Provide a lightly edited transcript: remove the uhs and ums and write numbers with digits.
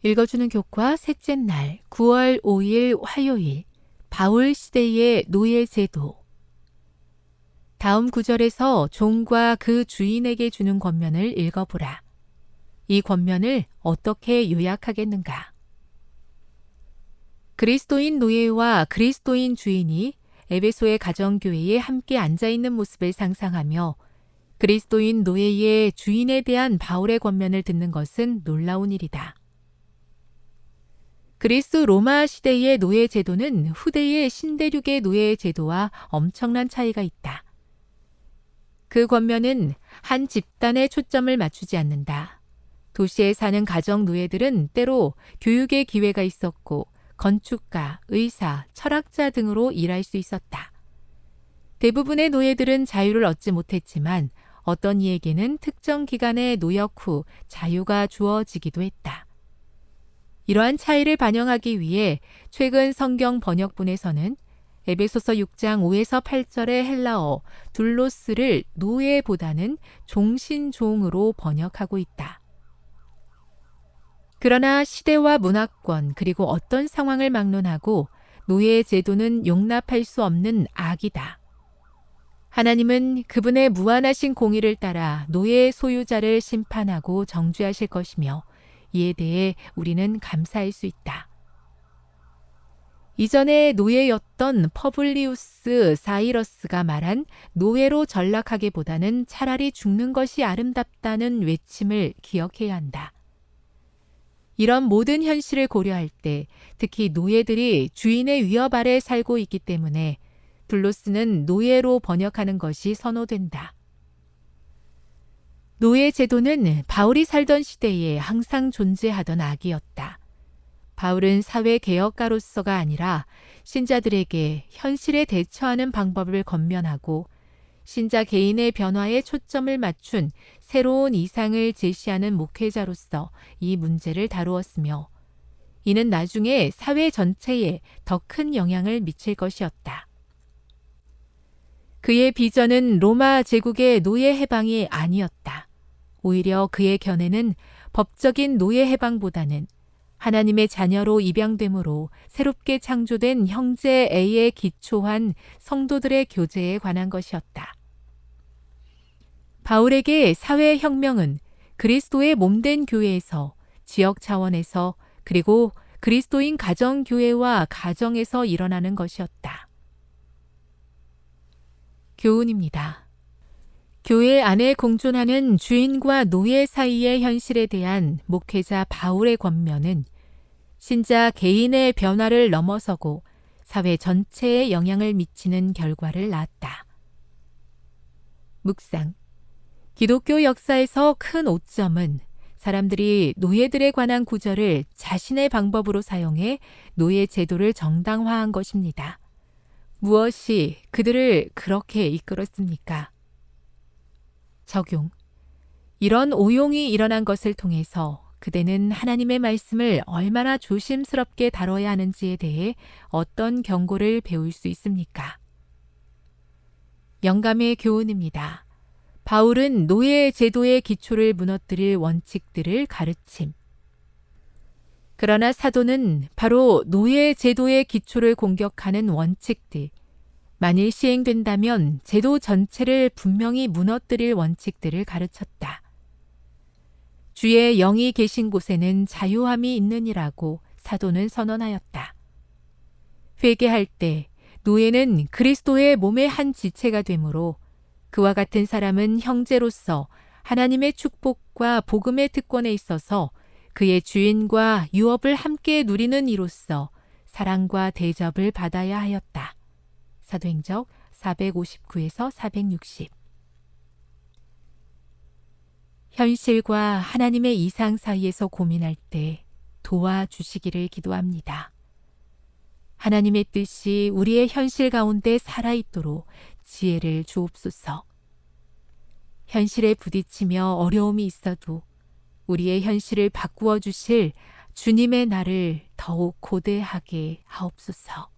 읽어주는 교과 셋째 날 9월 5일 화요일 바울 시대의 노예 제도. 다음 구절에서 종과 그 주인에게 주는 권면을 읽어보라. 이 권면을 어떻게 요약하겠는가? 그리스도인 노예와 그리스도인 주인이 에베소의 가정교회에 함께 앉아있는 모습을 상상하며 그리스도인 노예의 주인에 대한 바울의 권면을 듣는 것은 놀라운 일이다. 그리스 로마 시대의 노예 제도는 후대의 신대륙의 노예 제도와 엄청난 차이가 있다. 그 권면은 한 집단에 초점을 맞추지 않는다. 도시에 사는 가정 노예들은 때로 교육의 기회가 있었고 건축가, 의사, 철학자 등으로 일할 수 있었다. 대부분의 노예들은 자유를 얻지 못했지만 어떤 이에게는 특정 기간의 노역 후 자유가 주어지기도 했다. 이러한 차이를 반영하기 위해 최근 성경 번역본에서는 에베소서 6장 5에서 8절의 헬라어 둘로스를 노예보다는 종신종으로 번역하고 있다. 그러나 시대와 문화권 그리고 어떤 상황을 막론하고 노예 제도는 용납할 수 없는 악이다. 하나님은 그분의 무한하신 공의를 따라 노예 소유자를 심판하고 정죄하실 것이며 이에 대해 우리는 감사할 수 있다. 이전에 노예였던 퍼블리우스 사이러스가 말한 노예로 전락하기보다는 차라리 죽는 것이 아름답다는 외침을 기억해야 한다. 이런 모든 현실을 고려할 때 특히 노예들이 주인의 위협 아래 살고 있기 때문에 둘로스는 노예로 번역하는 것이 선호된다. 노예 제도는 바울이 살던 시대에 항상 존재하던 악이었다. 바울은 사회개혁가로서가 아니라 신자들에게 현실에 대처하는 방법을 권면하고 신자 개인의 변화에 초점을 맞춘 새로운 이상을 제시하는 목회자로서 이 문제를 다루었으며 이는 나중에 사회 전체에 더 큰 영향을 미칠 것이었다. 그의 비전은 로마 제국의 노예 해방이 아니었다. 오히려 그의 견해는 법적인 노예 해방보다는 하나님의 자녀로 입양됨으로 새롭게 창조된 형제 A에 기초한 성도들의 교제에 관한 것이었다. 바울에게 사회혁명은 그리스도의 몸된 교회에서, 지역 차원에서, 그리고 그리스도인 가정교회와 가정에서 일어나는 것이었다. 교훈입니다. 교회 안에 공존하는 주인과 노예 사이의 현실에 대한 목회자 바울의 권면은 신자 개인의 변화를 넘어서고 사회 전체에 영향을 미치는 결과를 낳았다. 묵상. 기독교 역사에서 큰 오점은 사람들이 노예들에 관한 구절을 자신의 방법으로 사용해 노예 제도를 정당화한 것입니다. 무엇이 그들을 그렇게 이끌었습니까? 적용. 이런 오용이 일어난 것을 통해서 그대는 하나님의 말씀을 얼마나 조심스럽게 다뤄야 하는지에 대해 어떤 경고를 배울 수 있습니까? 영감의 교훈입니다. 바울은 노예 제도의 기초를 무너뜨릴 원칙들을 가르침. 그러나 사도는 바로 노예 제도의 기초를 공격하는 원칙들, 만일 시행된다면 제도 전체를 분명히 무너뜨릴 원칙들을 가르쳤다. 주의 영이 계신 곳에는 자유함이 있느니라고 사도는 선언하였다. 회개할 때 노예는 그리스도의 몸의 한 지체가 되므로 그와 같은 사람은 형제로서 하나님의 축복과 복음의 특권에 있어서 그의 주인과 유업을 함께 누리는 이로써 사랑과 대접을 받아야 하였다. 사도행적 459에서 460. 현실과 하나님의 이상 사이에서 고민할 때 도와주시기를 기도합니다. 하나님의 뜻이 우리의 현실 가운데 살아있도록 지혜를 주옵소서. 현실에 부딪히며 어려움이 있어도 우리의 현실을 바꾸어 주실 주님의 날을 더욱 고대하게 하옵소서.